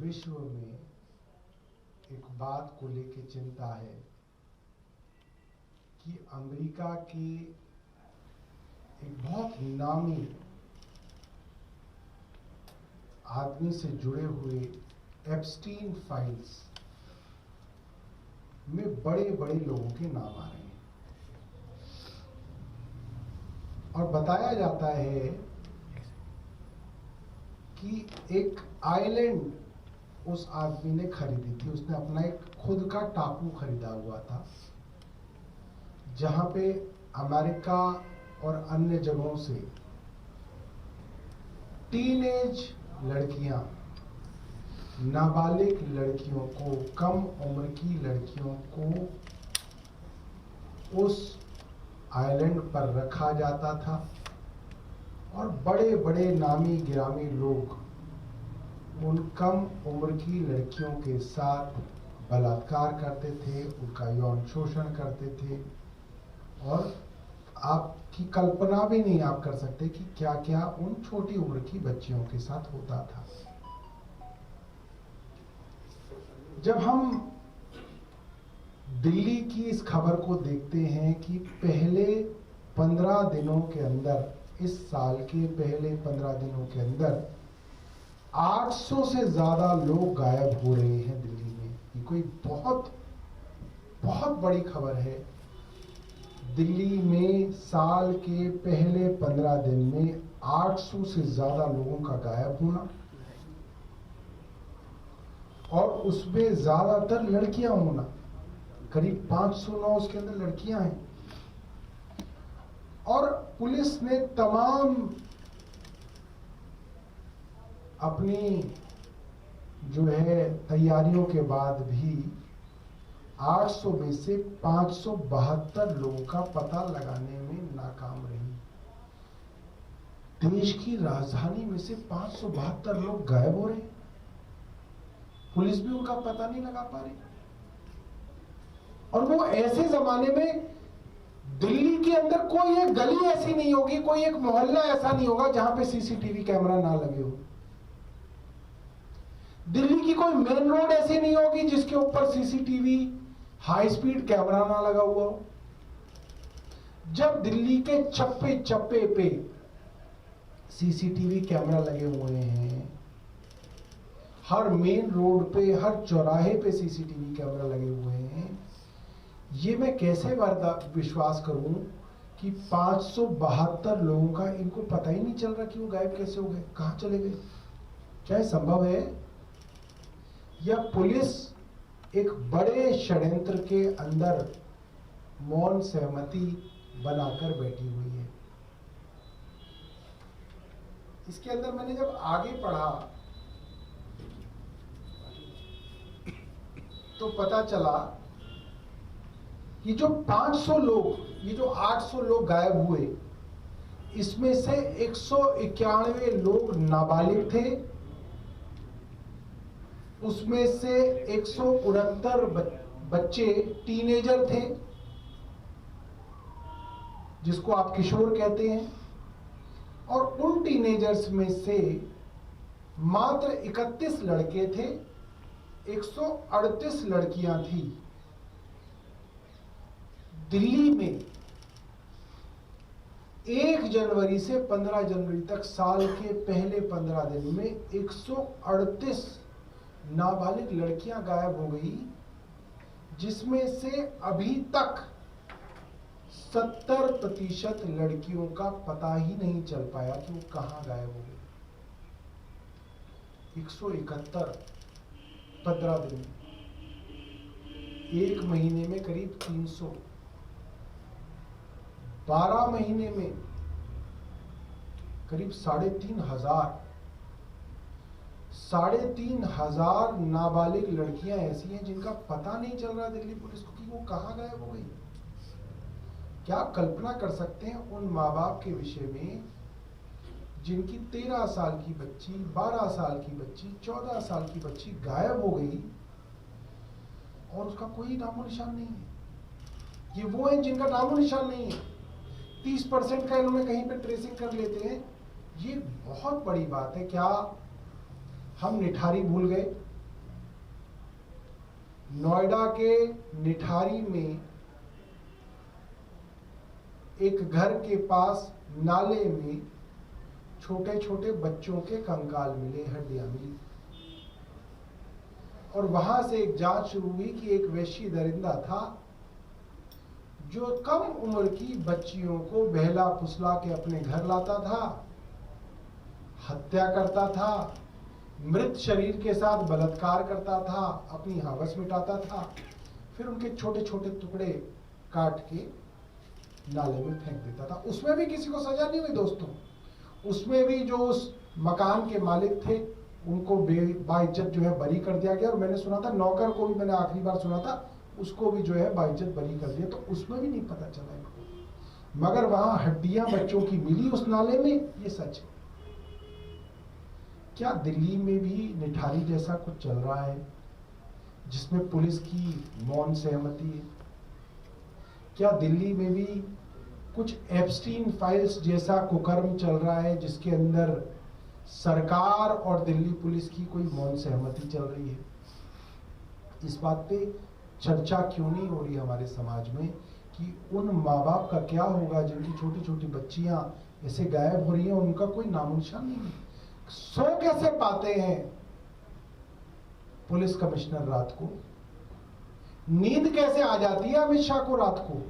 विश्व में एक बात को लेकर चिंता है कि अमेरिका के एक बहुत नामी आदमी से जुड़े हुए एप्स्टीन फाइल्स में बड़े बड़े लोगों के नाम आ रहे हैं और बताया जाता है कि एक आइलैंड उस आदमी ने खरीदी थी। उसने अपना एक खुद का टापू खरीदा हुआ था जहां पे अमेरिका और अन्य जगहों से टीनेज लड़कियां, नाबालिग लड़कियों को, कम उम्र की लड़कियों को उस आइलैंड पर रखा जाता था और बड़े बड़े नामी गिरामी लोग उन कम उम्र की लड़कियों के साथ बलात्कार करते थे, उनका यौन शोषण करते थे और आपकी कल्पना भी नहीं आप कर सकते कि क्या क्या उन छोटी उम्र की बच्चियों के साथ होता था। जब हम दिल्ली की इस खबर को देखते हैं कि पहले 15 दिनों के अंदर, इस साल के पहले 15 दिनों के अंदर 800 से ज्यादा लोग गायब हो रहे हैं दिल्ली में, ये कोई बहुत बहुत बड़ी खबर है। दिल्ली में साल के पहले 15 दिन में 800 से ज्यादा लोगों का गायब होना और उसमें ज्यादातर लड़कियां होना, करीब 509 उसके अंदर लड़कियां हैं। और पुलिस ने तमाम अपनी जो है तैयारियों के बाद भी 800 में से 572 लोगों का पता लगाने में नाकाम रही। देश की राजधानी में से 572 लोग गायब हो रहे हैं, पुलिस भी उनका पता नहीं लगा पा रही। और वो ऐसे जमाने में दिल्ली के अंदर कोई एक गली ऐसी नहीं होगी, कोई एक मोहल्ला ऐसा नहीं होगा जहां पे सीसीटीवी कैमरा ना लगे हो। दिल्ली की कोई मेन रोड ऐसी नहीं होगी जिसके ऊपर सीसीटीवी हाई स्पीड कैमरा ना लगा हुआ हो। जब दिल्ली के चप्पे चप्पे पे सीसीटीवी कैमरा लगे हुए हैं, हर मेन रोड पे, हर चौराहे पे सीसीटीवी कैमरा लगे हुए हैं, ये मैं कैसे विश्वास करूं कि 572 लोगों का इनको पता ही नहीं चल रहा कि वो गायब कैसे हो गए, कहां चले गए? क्या ये संभव है? या पुलिस एक बड़े षड्यंत्र के अंदर मौन सहमति बनाकर बैठी हुई है? इसके अंदर मैंने जब आगे पढ़ा तो पता चला कि जो 500 लोग, ये जो 800 लोग गायब हुए, इसमें से 191 लोग नाबालिग थे, उसमें से 169 बच्चे टीनेजर थे, जिसको आप किशोर कहते हैं, और उन टीनेजर्स में से मात्र 31 लड़के थे, 138 लड़कियां थी। दिल्ली में 1 जनवरी से 15 जनवरी तक साल के पहले 15 दिन में 138 नाबालिग लड़कियां गायब हो गई, जिसमें से अभी तक 70% लड़कियों का पता ही नहीं चल पाया कि वो कहां गायब हो गई। 171 15 दिन, एक महीने में करीब 300, 12 महीने में करीब 3,500 3,500 नाबालिग लड़कियां ऐसी हैं जिनका पता नहीं चल रहा दिल्ली पुलिस को कि वो कहां गायब हो गई। क्या आप कल्पना कर सकते हैं उन माँ बाप के विषय में जिनकी 13 साल की बच्ची, 12 साल की बच्ची, 14 साल की बच्ची गायब हो गई और उसका कोई नामो निशान नहीं है। ये वो हैं जिनका नामो निशान नहीं है। 30% का इन्होंने कहीं पे ट्रेसिंग कर लेते हैं। ये बहुत बड़ी बात है। क्या हम निठारी भूल गए? नोएडा के निठारी में एक घर के पास नाले में छोटे छोटे बच्चों के कंकाल मिले, हड्डियां मिली, और वहां से एक जांच शुरू हुई कि एक वैश्य दरिंदा था जो कम उम्र की बच्चियों को बहला फुसला के अपने घर लाता था, हत्या करता था, मृत शरीर के साथ बलात्कार करता था, अपनी हवस मिटाता था, फिर उनके छोटे छोटे टुकड़े काट के नाले में फेंक देता था। उसमें भी किसी को सजा नहीं हुई दोस्तों। उसमें भी जो उस मकान के मालिक थे उनको बाइज्जत जो है बरी कर दिया गया, और मैंने सुना था नौकर को भी, मैंने आखिरी बार सुना था, उसको भी जो है बाइज्जत बरी कर दिया। तो उसमें भी नहीं पता चला इनको, मगर वहां हड्डियां बच्चों की मिली उस नाले में, ये सच है। क्या दिल्ली में भी निठारी जैसा कुछ चल रहा है जिसमें पुलिस की मौन सहमति है? क्या दिल्ली में भी कुछ एप्स्टीन फाइल्स जैसा कुकर्म चल रहा है जिसके अंदर सरकार और दिल्ली पुलिस की कोई मौन सहमति चल रही है? इस बात पे चर्चा क्यों नहीं हो रही हमारे समाज में कि उन माँ बाप का क्या होगा जिनकी छोटी छोटी बच्चियां ऐसे गायब हो रही हैं, उनका कोई नामो निशान नहीं है। सो कैसे पाते हैं पुलिस कमिश्नर रात को? नींद कैसे आ जाती है अमित शाह को रात को?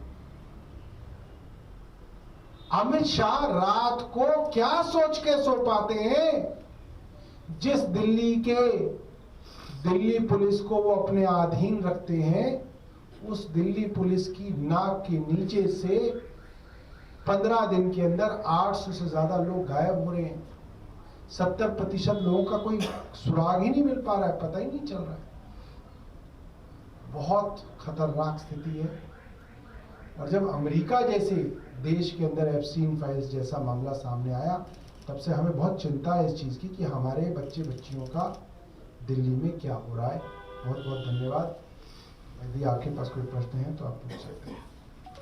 अमित शाह रात को क्या सोच के सो पाते हैं जिस दिल्ली पुलिस को वो अपने अधीन रखते हैं? उस दिल्ली पुलिस की नाक के नीचे से 15 दिन के अंदर 800 से ज्यादा लोग गायब हो रहे हैं। 70% लोगों का कोई सुराग ही नहीं मिल पा रहा है, पता ही नहीं चल रहा है। बहुत खतरनाक स्थिति है। और जब अमेरिका जैसे देश के अंदर एप्स्टीन फाइल्स जैसा मामला सामने आया, तब से हमें बहुत चिंता है इस चीज की कि हमारे बच्चे बच्चियों का दिल्ली में क्या हो रहा है। बहुत बहुत धन्यवाद। यदि आपके पास कोई प्रश्न है तो आप पूछ सकते हैं।